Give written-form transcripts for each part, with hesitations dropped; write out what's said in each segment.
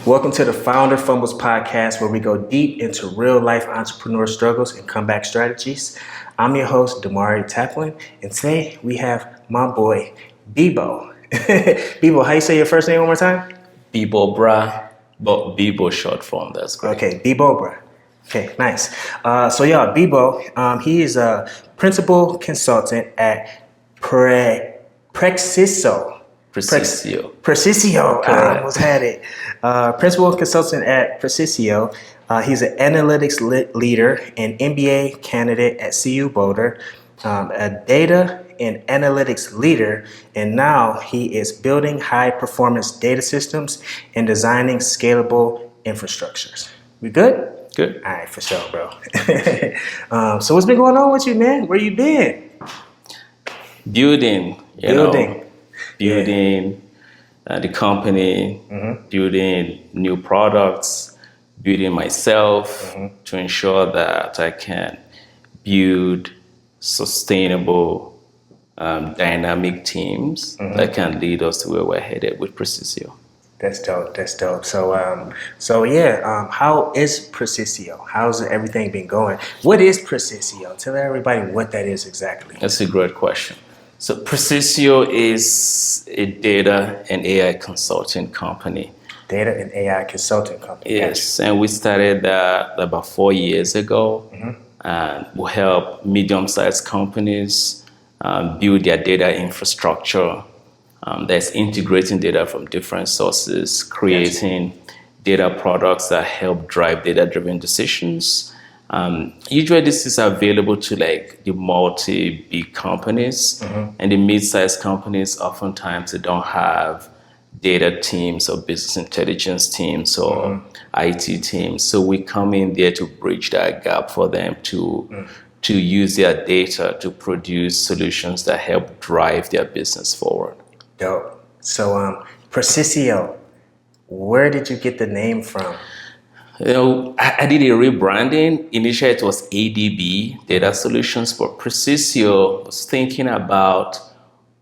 Welcome to the Founder Fumbles podcast, where we go deep into real life entrepreneur struggles and comeback strategies. I'm your host, Dahmari Taplin, and today we have my boy, Bibo. Bibo, how you say your first name one more time? Bibobra, but Bibo short form, that's great. Okay, Bibobra. Okay, nice. Bibo, he is a principal consultant at Prexiso. Prexiso. I almost had it. Principal consultant at Prexiso. He's an analytics leader and MBA candidate at CU Boulder, a data and analytics leader, and now he is building high-performance data systems and designing scalable infrastructures. We good? Good. All right, for sure, bro. So what's been going on with you, man? Where you been? Building the company, building new products, building myself to ensure that I can build sustainable, dynamic teams that can lead us to where we're headed with Prexiso. That's dope. So, how is Prexiso? How's everything been going? What is Prexiso? Tell everybody what that is exactly. That's a great question. So Prexiso is a data and AI consulting company. Data and AI consulting company. Yes, and we started that about 4 years ago. And we help medium-sized companies build their data infrastructure. That's integrating data from different sources, creating data products that help drive data-driven decisions. Usually this is available to like the multi-big companies, and the mid-sized companies, oftentimes they don't have data teams or business intelligence teams or IT teams. So we come in there to bridge that gap for them to use their data to produce solutions that help drive their business forward. Dope. So Prexiso, where did you get the name from? I did a rebranding. Initially, it was ADB, Data Solutions, but Prexiso was thinking about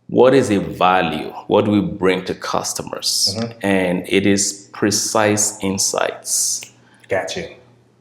what is a value, what do we bring to customers, and it is precise insights. Got you.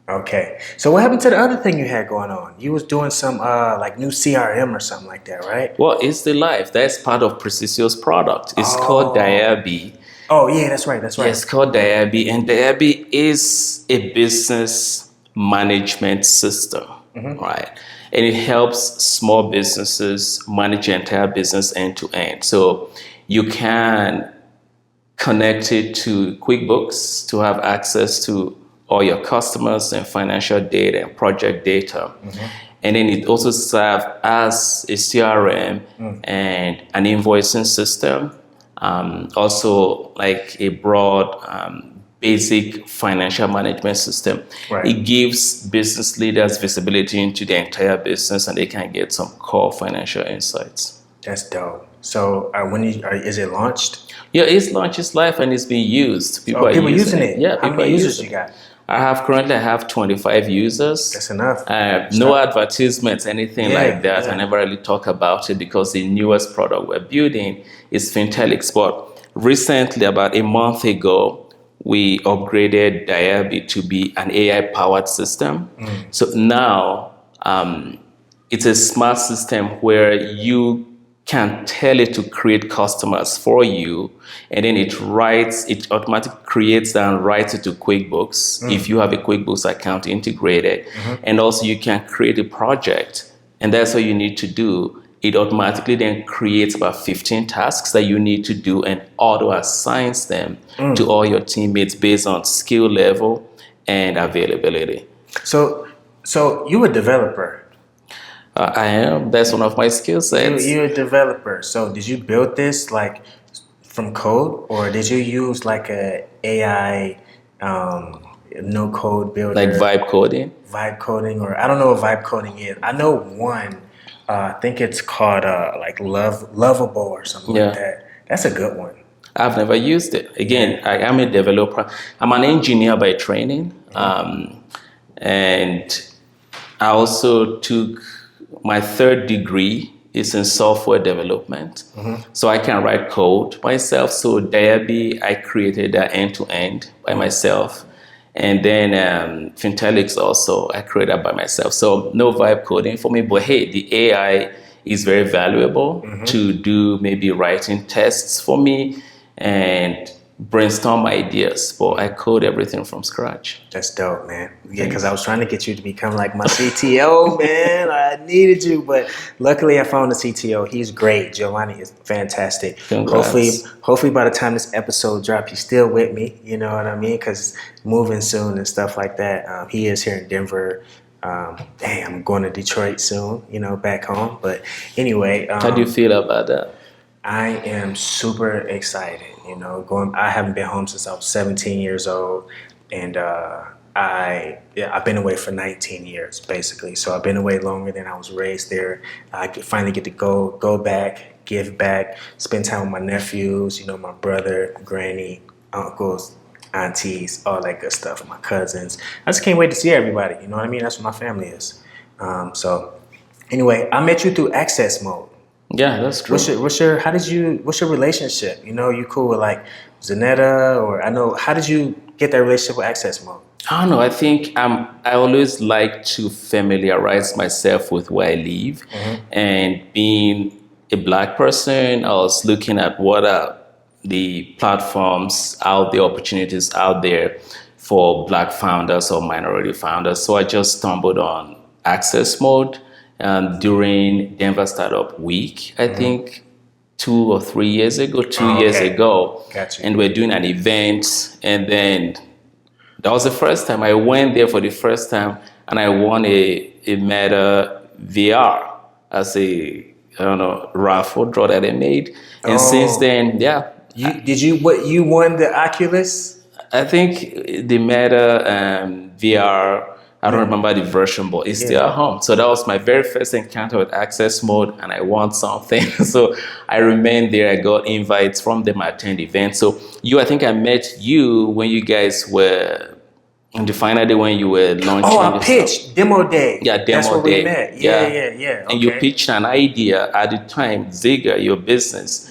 Okay. So what happened to the other thing you had going on? You was doing some like new CRM or something like that, right? Well, it's the life. That's part of Prexiso's product. It's called Dahmari. Oh, yeah, that's right. Yeah, it's called Dahmari, and Dahmari is a business management system, right? And it helps small businesses manage their entire business end to end. So you can connect it to QuickBooks to have access to all your customers and financial data and project data. And then it also serves as a CRM and an invoicing system. Also like a broad basic financial management system. Right. It gives business leaders visibility into the entire business, and they can get some core financial insights. That's dope. So is it launched? Yeah, it's launched, it's live, and it's being used. People are using it. Yeah, how many users you got? Currently I have 25 users. That's enough. No advertisements, anything like that. I never really talk about it because the newest product we're building is Fintelix. But recently, about a month ago, we upgraded Dahmari to be an AI-powered system. So now it's a smart system where you can tell it to create customers for you, and then it automatically creates and writes it to QuickBooks if you have a QuickBooks account integrated. And also you can create a project, and that's what you need to do. It automatically then creates about 15 tasks that you need to do and auto assigns them to all your teammates based on skill level and availability. So you a developer? I am. That's one of my skill sets. You're a developer. So did you build this like from code, or did you use like a AI no code builder? Like vibe coding? Vibe coding, or I don't know what vibe coding is. I know one. I think it's called like Lovable or something like that. That's a good one. I've never used it. Again, I am a developer. I'm an engineer by training, and I also took my third degree is in software development. So I can write code myself. So Diaby, I created that end-to-end by myself. And then Fintelix also, I created by myself. So no vibe coding for me, but hey, the AI is very valuable to do maybe writing tests for me and brainstorm ideas. But I code everything from scratch. That's dope, man. Yeah, because I was trying to get you to become like my CTO, man. I needed you, but luckily I found the CTO. He's great. Giovanni is fantastic. Congrats. Hopefully by the time this episode drops, he's still with me. You know what I mean? Because moving soon and stuff like that. He is here in Denver. I'm going to Detroit soon. You know, back home. But anyway, How do you feel about that? I am super excited. You know, I haven't been home since I was 17 years old, and I've been away for 19 years basically. So I've been away longer than I was raised there. I finally get to go back, give back, spend time with my nephews. You know, my brother, granny, uncles, aunties, all that good stuff. My cousins. I just can't wait to see everybody. You know what I mean? That's what my family is. So anyway, I met you through Access Mode. Yeah, that's true. What's your relationship? You know, you cool with like Zanetta, or how did you get that relationship with Access Mode? I don't know. I think I always like to familiarize myself with where I live, and being a Black person, I was looking at what are the platforms out there, opportunities out there for Black founders or minority founders. So I just stumbled on Access Mode during Denver Startup Week, I think 2 or 3 years ago, 2 years ago. Gotcha. And we're doing an event. And then that was the first time I went there for the first time, and I won a Meta VR as a raffle draw that they made. And since then, yeah. You won the Oculus? I think the Meta VR, I don't remember the version, but it's still at home. So that was my very first encounter with Access Mode, and I won something. So I remained there. I got invites from them. I attend events. So I think I met you when you guys were on the final day when you were launching. Oh, I pitched demo day. Yeah, demo That's where day. we met. Yeah. And you pitched an idea at the time. Zigga, your business,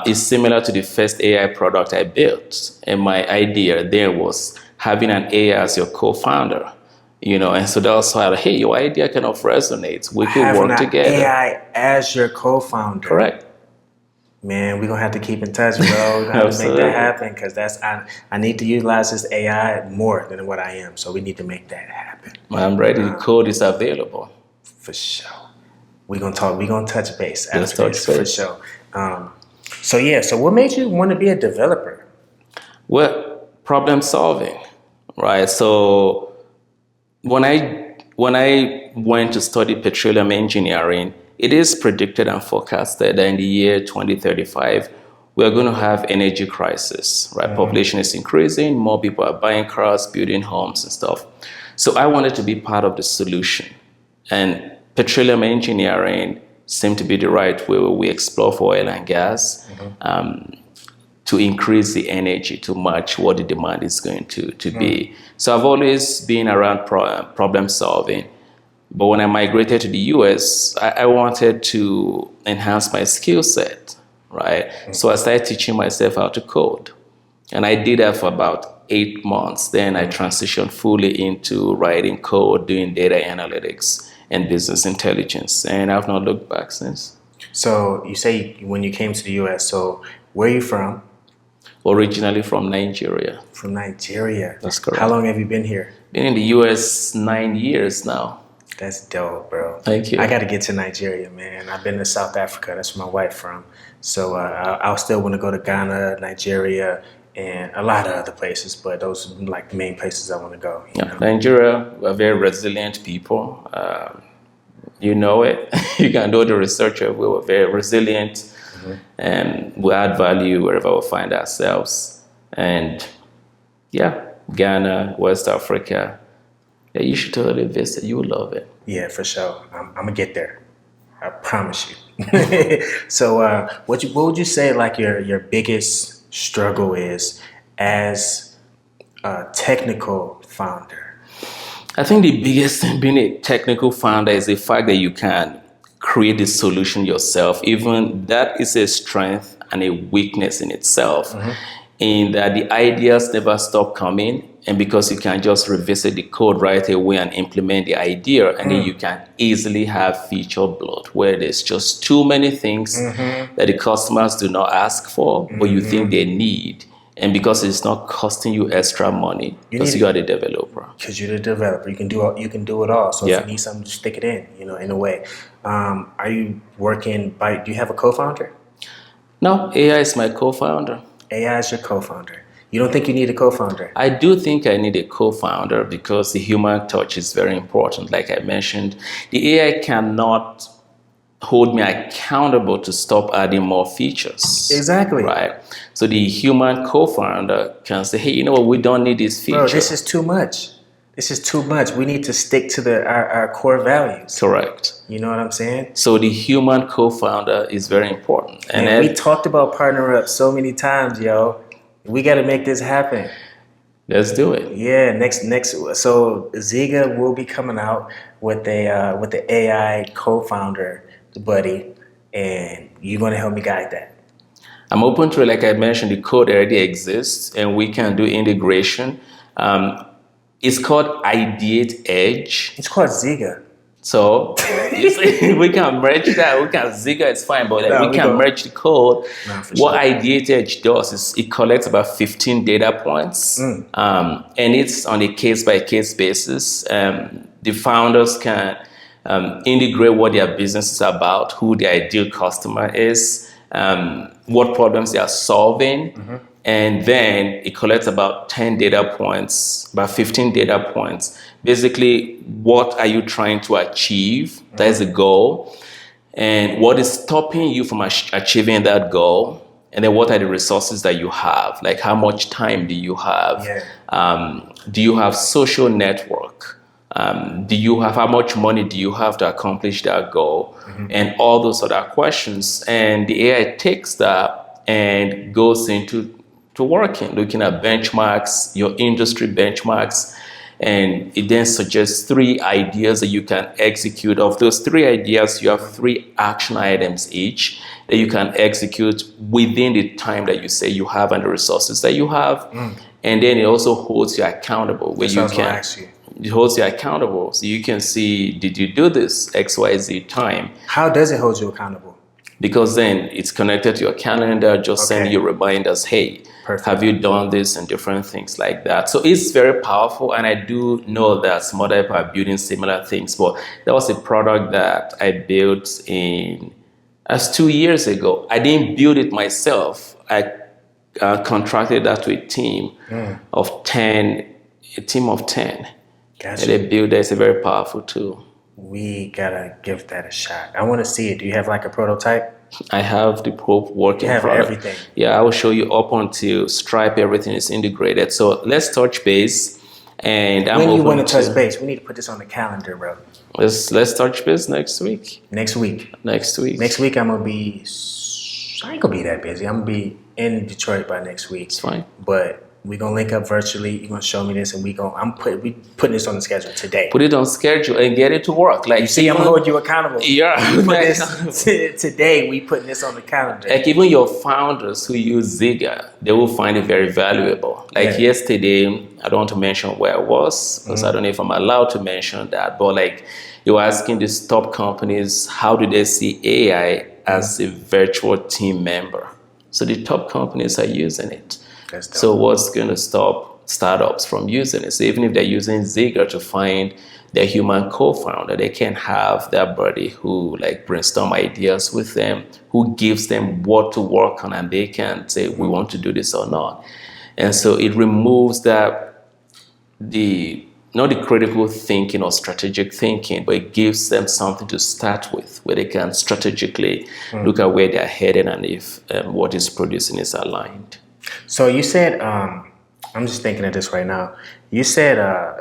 is similar to the first AI product I built. And my idea there was having an AI as your co-founder. You know, and so that was why, hey, your idea kind of resonates. We could work together. AI as your co-founder. Correct. Man, we're gonna have to keep in touch, bro. We're gonna have to make that happen, because I need to utilize this AI more than what I am. So we need to make that happen. I'm ready. The code is available. For sure. We're gonna talk. We're gonna touch base. Let's touch base. For sure. So what made you want to be a developer? Well, problem solving, right? So when I went to study petroleum engineering, it is predicted and forecasted that in the year 2035, we are going to have energy crisis, right? Population is increasing, more people are buying cars, building homes and stuff. So I wanted to be part of the solution. And petroleum engineering seemed to be the right way where we explore for oil and gas to increase the energy to match what the demand is going to be. So I've always been around problem solving. But when I migrated to the US, I wanted to enhance my skill set, right? So I started teaching myself how to code. And I did that for about 8 months. Then I transitioned fully into writing code, doing data analytics and business intelligence. And I've not looked back since. So you say when you came to the US, so where are you from? Originally from Nigeria. From Nigeria. That's correct. How long have you been here? Been in the US 9 years now. That's dope, bro. Thank you. I got to get to Nigeria, man. I've been to South Africa. That's where my wife from. So I still want to go to Ghana, Nigeria, and a lot of other places. But those are like the main places I want to go. You know? Nigeria, we're very resilient people. You know it. You can do the research. We were very resilient, and we add value wherever we find ourselves. And yeah, Ghana, West Africa. Yeah, you should totally visit. You would love it. Yeah, for sure. I'm gonna get there. I promise you. So, what would you say like your biggest struggle is as a technical founder? I think the biggest thing being a technical founder is the fact that you can create the solution yourself. Even that is a strength and a weakness in itself, in that the ideas never stop coming. And because you can just revisit the code right away and implement the idea, and then you can easily have feature bloat, where there's just too many things that the customers do not ask for, but you think they need. And because it's not costing you extra money, because you are the developer. Because you're the developer, you can do it all. So if you need something, just stick it in, in a way. Are you working do you have a co-founder? No, AI is my co-founder. AI is your co-founder. You don't think you need a co-founder? I do think I need a co-founder because the human touch is very important. Like I mentioned, the AI cannot hold me accountable to stop adding more features. Exactly. Right. So the human co-founder can say, hey, you know what, we don't need this feature. Bro, this is too much. This is too much. We need to stick to our core values. Correct. You know what I'm saying? So the human co-founder is very important. And we talked about partner up so many times, yo. We got to make this happen. Let's do it. Yeah, next. So Ziga will be coming out with the AI co-founder buddy, and you're gonna help me guide that. I'm open to it. Like I mentioned, the code already exists, and we can do integration. It's called Ideate Edge. It's called Ziga. So you see, we can merge that. We can Ziga, it's fine, but we can merge the code. What Ideate Edge does is it collects about 15 data points, and it's on a case-by-case basis. The founders can integrate what their business is about, who the ideal customer is, what problems they are solving, and then it collects about 10 data points, about 15 data points. Basically, what are you trying to achieve? That is the goal. And what is stopping you from achieving that goal? And then what are the resources that you have? Like how much time do you have? Do you have social network? How much money do you have to accomplish that goal? And all those other questions. And the AI takes that and goes into working, looking at benchmarks, your industry benchmarks, and it then suggests 3 ideas that you can execute. Of those 3 ideas, you have 3 action items each that you can execute within the time that you say you have and the resources that you have. And then it also holds you accountable. It holds you accountable, so you can see, did you do this XYZ time? How does it hold you accountable? Because then it's connected to your calendar, just send you reminders, hey, have you done this, and different things like that. So it's very powerful, and I do know that some other people are building similar things, but that was a product that I built as 2 years ago. I didn't build it myself. I contracted that to a team of 10, a team of 10. Gotcha. And they build that. It's a very powerful tool. We gotta give that a shot. I want to see it. Do you have like a prototype? I have the working you have product. Everything. Yeah, I will show you up until Stripe. Everything is integrated. So let's touch base. And when you want to touch base, we need to put this on the calendar, bro. Let's touch base next week. Next week. Next week. Next week I'm gonna be. I ain't gonna be that busy. I'm gonna be in Detroit by next week. It's fine. But we're gonna link up virtually. You're gonna show me this, and we putting this on the schedule today. Put it on schedule and get it to work. Like, you see, I'm gonna hold you accountable. Yeah. Today we putting this on the calendar. Like even your founders who use Ziga, they will find it very valuable. Like yesterday, I don't want to mention where I was because I don't know if I'm allowed to mention that. But like you were asking these top companies, how do they see AI as a virtual team member? So the top companies are using it. So what's going to stop startups from using it? So even if they're using Ziga to find their human co-founder, they can have that buddy who like brainstorm ideas with them, who gives them what to work on, and they can say, we want to do this or not. And so it removes that, not the critical thinking or strategic thinking, but it gives them something to start with, where they can strategically look at where they're headed and if what is producing is aligned. So you said, I'm just thinking of this right now. You said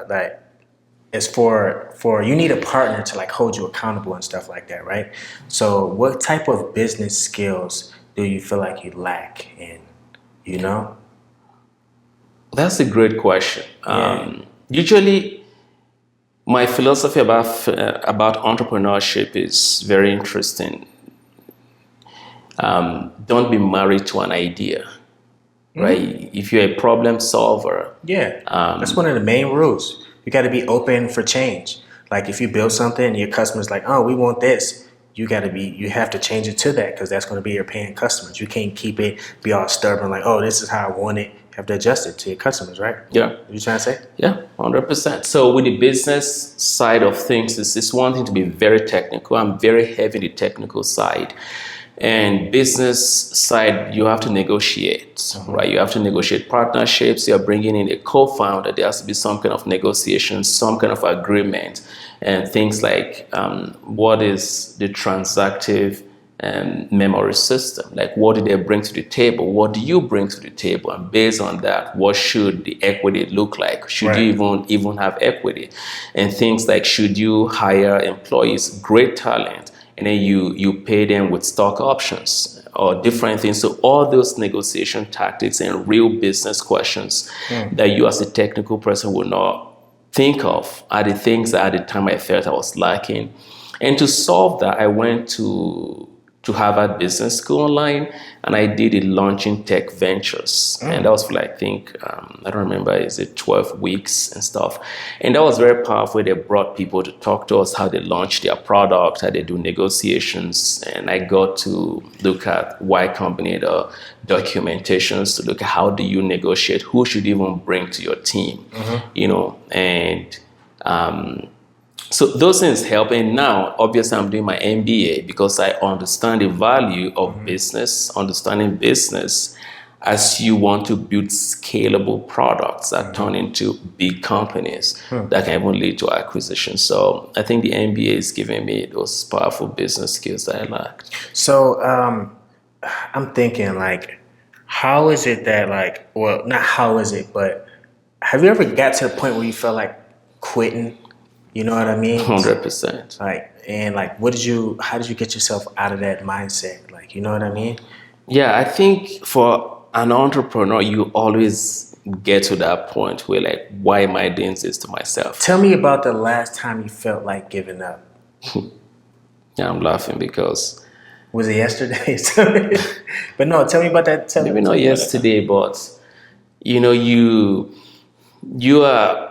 that it's for you need a partner to like hold you accountable and stuff like that, right? So what type of business skills do you feel like you lack in, That's a great question. Usually My philosophy about entrepreneurship is very interesting. Don't be married to an idea, right? If you're a problem solver, Yeah, that's one of the main rules. You got to be open for change. Like if you build something and your customer's like, "Oh, we want this," you have to change it to that because that's going to be your paying customers. You can't keep it, be all stubborn like, "Oh, this is how I want it." You have to adjust it to your customers, right? yeah, What you trying to say? yeah, 100%. So with the business side of things, it's one thing to be very technical. I'm very heavy in the technical side. And business side, you have to negotiate, right? You have to negotiate partnerships. You're bringing in a co-founder. There has to be some kind of negotiation, some kind of agreement, and things like what is the transactive memory system? Like, what do they bring to the table? What do you bring to the table? And based on that, what should the equity look like? Should you even have equity? And things like, should you hire employees, great talent, and then you pay them with stock options or different things. So all those negotiation tactics and real business questions that you as a technical person would not think of are the things that at the time I felt I was lacking. And to solve that, I went to Harvard Business School online, and I did it launching tech ventures. And that was for like, I think, I don't remember, is it 12 weeks and stuff. And that was very powerful. They brought people to talk to us, how they launch their product, how they do negotiations. And I got to look at Y Combinator documentations to look at how do you negotiate, who should you even bring to your team, you know, and so those things help. And now, obviously, I'm doing my MBA because I understand the value of business, understanding business as you want to build scalable products that turn into big companies that can even lead to acquisition. So I think the MBA is giving me those powerful business skills that I lacked. So I'm thinking like, how is it that like, well, not how is it, but have you ever got to the point where you felt like quitting? You know what I mean? 100%. Like, and like, how did you get yourself out of that mindset? Like, you know what I mean? Yeah, I think for an entrepreneur, you always get to that point where like, why am I doing this to myself? Tell me about the last time you felt like giving up. Yeah, I'm laughing because... Was it yesterday? But no, tell me about that. Maybe not yesterday, but you know, you are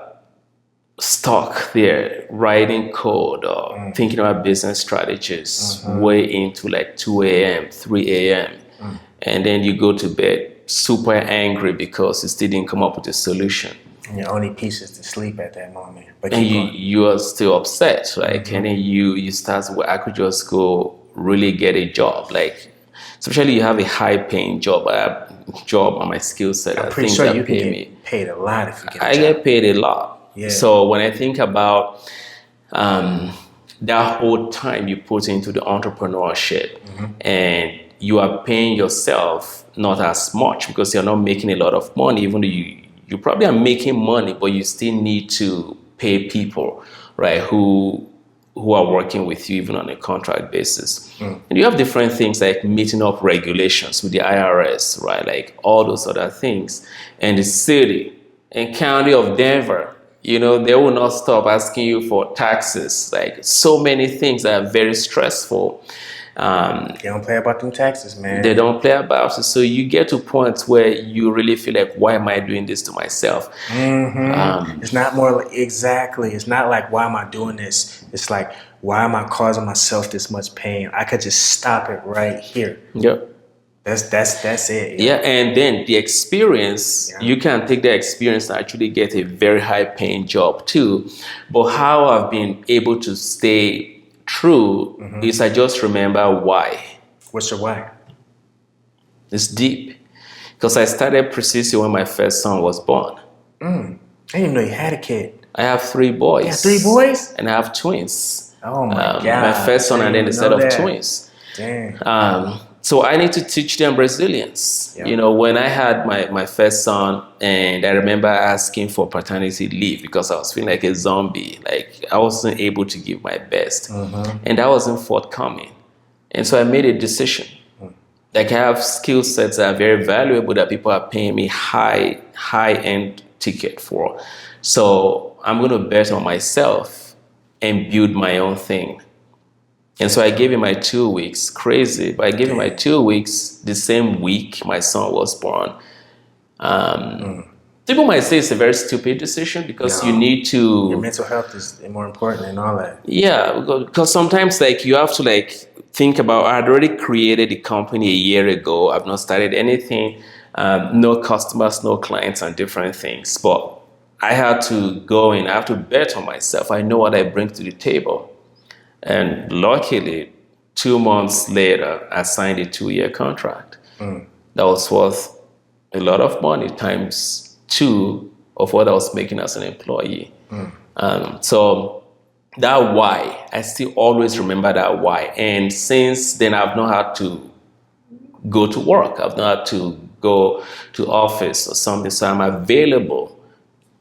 stuck there writing code or thinking about business strategies way into like 2 a.m., 3 a.m. And then you go to bed super angry because you still didn't come up with a solution. And your only peace is to sleep at that moment. But and you are still upset, right? And then you start, well, I could just go really get a job. Like, especially you have a high paying job. I have a job on my skill set. I'm pretty sure you can get paid a lot if you get a job. I get paid a lot. Yeah. So when I think about that whole time you put into the entrepreneurship and you are paying yourself not as much because you're not making a lot of money, even though you probably are making money, but you still need to pay people, right, who are working with you even on a contract basis. And you have different things like meeting up regulations with the IRS, right, like all those other things. And the city and county of Denver, you know, they will not stop asking you for taxes. Like so many things that are very stressful. They don't play about them taxes, man. They don't play about it. So you get to points where you really feel like, why am I doing this to myself? It's not more like, exactly. It's not like, why am I doing this? It's like, why am I causing myself this much pain? I could just stop it right here. Yep. That's it. Yeah, and then the experience, you can take the experience and actually get a very high paying job too. But how I've been able to stay true is I just remember why. What's your why? It's deep. Because I started Prexiso when my first son was born. I didn't even know you had a kid. I have 3 boys. You have 3 boys? And I have twins. Oh my God. My first son and then a set of twins. Dang. So I need to teach them resilience. You know, when I had my first son, and I remember asking for paternity leave because I was feeling like a zombie. Like I wasn't able to give my best. And that wasn't forthcoming. And so I made a decision. Like I have skill sets that are very valuable that people are paying me high-end ticket for. So I'm going to bet on myself and build my own thing. And so I gave him my 2 weeks. Crazy, but I gave him my 2 weeks. The same week my son was born. People might say it's a very stupid decision because you need to. Your mental health is more important than all that. Yeah, because sometimes like you have to like think about. I had already created the company a year ago. I've not started anything. No customers, no clients, and different things. But I had to go in. I have to bet on myself. I know what I bring to the table. And luckily, 2 months later, I signed a 2-year contract. That was worth a lot of money, times 2 of what I was making as an employee. So that why, I still always remember that why. And since then, I've not had to go to work. I've not had to go to office or something. So I'm available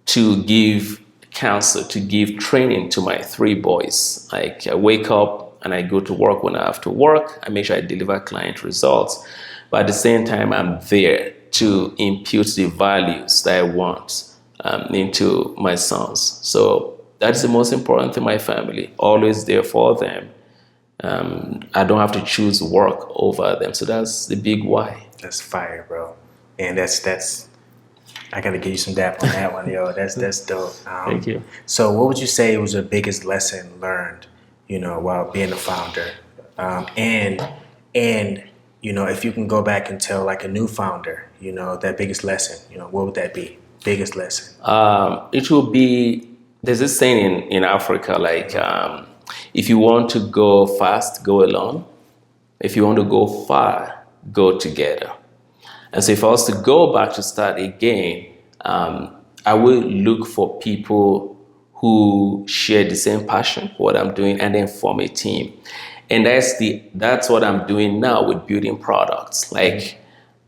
to give counsel, to give training to my 3 boys. Like I wake up and I go to work when I have to work. I make sure I deliver client results. But at the same time, I'm there to impute the values that I want into my sons. So that's the most important thing, my family. Always there for them. I don't have to choose work over them. So that's the big why. That's fire, bro. And that's I gotta give you some dap on that one, yo. That's dope. Thank you. So what would you say was your biggest lesson learned, while being a founder? And if you can go back and tell like a new founder, that biggest lesson, what would that be? Biggest lesson? It will be, there's this saying in Africa, like, if you want to go fast, go alone. If you want to go far, go together. And so if I was to go back to start again, I will look for people who share the same passion for what I'm doing and then form a team. And that's what I'm doing now with building products. Like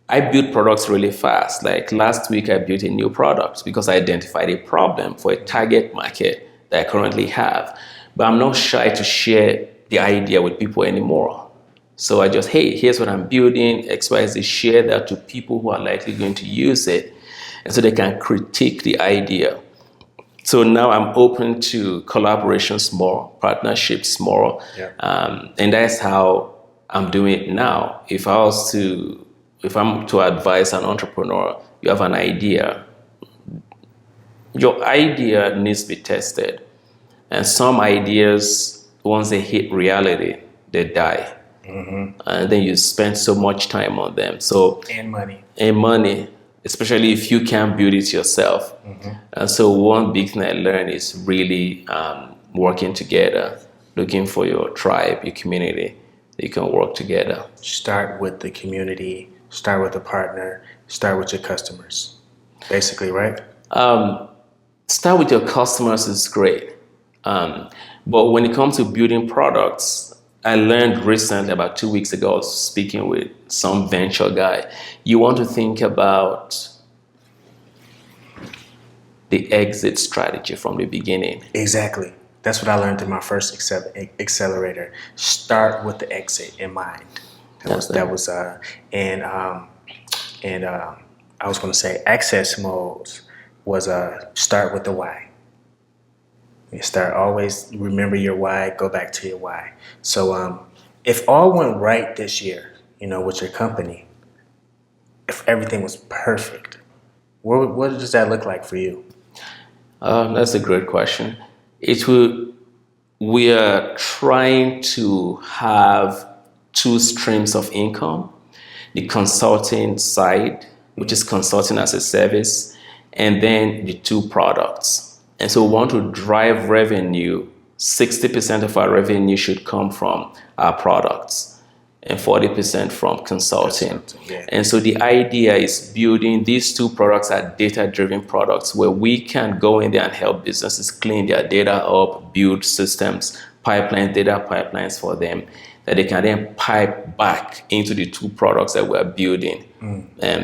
I build products really fast. Like last week I built a new product because I identified a problem for a target market that I currently have. But I'm not shy to share the idea with people anymore. So I just, hey, here's what I'm building, XYZ, share that to people who are likely going to use it. And so they can critique the idea. So now I'm open to collaborations more, partnerships more. Yeah. And that's how I'm doing it now. If I'm to advise an entrepreneur, you have an idea. Your idea needs to be tested. And some ideas, once they hit reality, they die. And then you spend so much time on them. And money, especially if you can't build it yourself. And so one big thing I learned is really working together, looking for your tribe, your community. You can work together. Start with the community, start with a partner, start with your customers, basically, right? Start with your customers is great. But when it comes to building products, I learned recently, about 2 weeks ago, I was speaking with some venture guy. You want to think about the exit strategy from the beginning. Exactly. That's what I learned in my first accelerator. Start with the exit in mind. I was going to say access modes was start with the why. You start, always remember your why, go back to your why. So if all went right this year, with your company, if everything was perfect, what does that look like for you? That's a great question. We are trying to have 2 streams of income, the consulting side, which is consulting as a service, and then the 2 products. And so we want to drive revenue. 60% of our revenue should come from our products and 40% from consulting. Yeah. And so the idea is building these 2 products are data-driven products where we can go in there and help businesses clean their data up, build systems, data pipelines for them that they can then pipe back into the 2 products that we're building.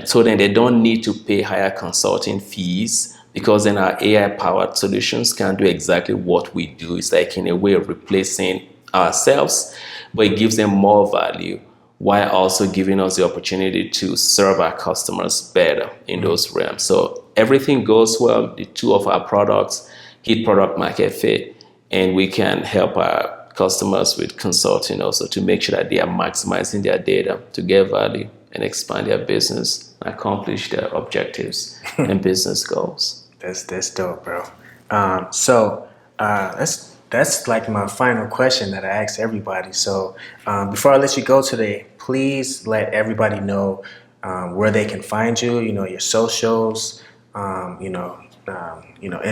So then they don't need to pay higher consulting fees, because then our AI-powered solutions can do exactly what we do. It's like in a way of replacing ourselves, but it gives them more value while also giving us the opportunity to serve our customers better in those realms. So everything goes well, the two of our products hit product market fit, and we can help our customers with consulting also to make sure that they are maximizing their data to get value and expand their business, accomplish their objectives and business goals. That's dope, bro. That's like my final question that I ask everybody. So before I let you go today, please let everybody know where they can find you. You know, your socials.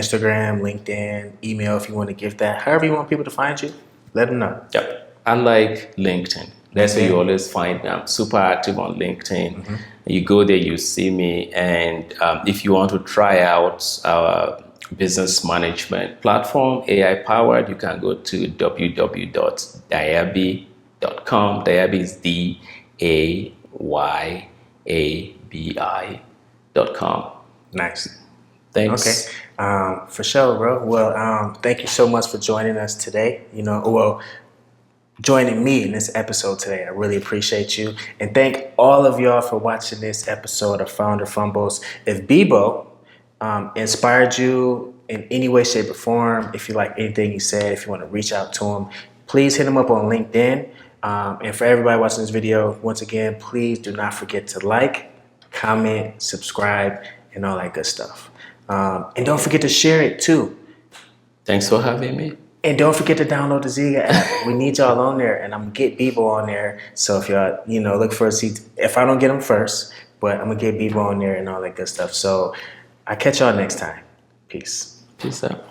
Instagram, LinkedIn, email if you want to give that. However you want people to find you, let them know. Yep. I like LinkedIn. That's where you always find me. I'm super active on LinkedIn. Mm-hmm. You go there, you see me. And if you want to try out our business management platform, AI powered, you can go to www.dayabi.com. Dayabi is DAYABI.com. Nice. Thanks. Okay. For sure, bro. Well, thank you so much for joining us today. Joining me in this episode today. I really appreciate you. And thank all of y'all for watching this episode of Founder Fumbles. If Bibo inspired you in any way, shape, or form, if you like anything he said, if you want to reach out to him, please hit him up on LinkedIn. And for everybody watching this video, once again, please do not forget to like, comment, subscribe, and all that good stuff. And don't forget to share it too. Thanks for having me. And don't forget to download the Ziga app. We need y'all on there, and I'm gonna get Bibo on there. So if y'all, look for a seat. If I don't get him first, but I'm gonna get Bibo on there and all that good stuff. So I catch y'all next time. Peace. Peace out.